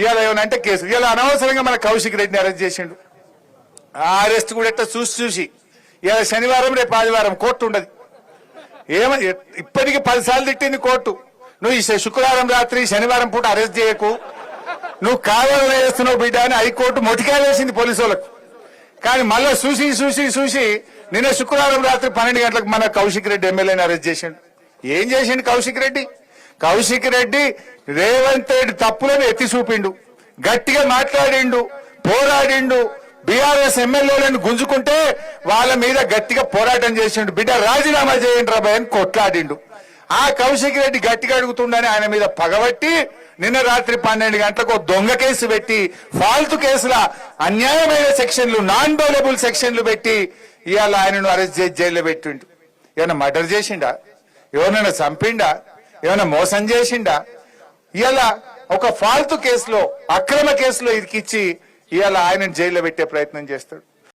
ఇవాళ ఏమనంటే కేసు ఇవాళ అనవసరంగా మన కౌశిక్ రెడ్డిని అరెస్ట్ చేసిండు. ఆ అరెస్ట్ కూడా ఎట్లా చూసి ఇవాళ శనివారం రేపు ఆదివారం కోర్టు ఉండదు. ఇప్పటికి 10 సార్లు తిట్టింది కోర్టు. నువ్వు ఈ శుక్రవారం రాత్రి శనివారం పూట అరెస్ట్ చేయకు, నువ్వు కావాలని వేస్తున్నావు బిడ్డ అని హైకోర్టు మొటికాయ వేసింది పోలీసు వాళ్ళకు. కానీ మళ్ళీ చూసి నిన్న శుక్రవారం రాత్రి 12 గంటలకు మన కౌశిక్ రెడ్డి ఎమ్మెల్యేని అరెస్ట్ చేసిండు. ఏం చేసిండు కౌశిక్ రెడ్డి? కౌశిక్ రెడ్డి రేవంత్ రెడ్డి తప్పులను ఎత్తి చూపిండు, గట్టిగా మాట్లాడిండు, పోరాడిండు. బీఆర్ఎస్ ఎమ్మెల్యేలను గుంజుకుంటే వాళ్ళ మీద గట్టిగా పోరాటం చేసిండు. బిడ్డ రాజీనామా చేయండి రాబాయ్ అని కొట్లాడిండు. ఆ కౌశిక్ రెడ్డి గట్టిగా అడుగుతుండని ఆయన మీద పగబట్టి నిన్న రాత్రి 12 గంటలకు దొంగ కేసు పెట్టి ఫాల్తు కేసుల అన్యాయమైన సెక్షన్లు, నాన్ బౌలబుల్ సెక్షన్లు పెట్టి ఇవాళ ఆయనను అరెస్ట్ చేసి జైల్లో పెట్టిండు. ఏమైనా మర్డర్ చేసిండా? ఎవరినైనా చంపిండా? ఏమైనా మోసం చేసిండా? ఇవాళ ఒక ఫాల్తు కేసులో, అక్రమ కేసులో ఇరికిచ్చి ఇవాళ ఆయనను జైల్లో పెట్టే ప్రయత్నం చేస్తాడు.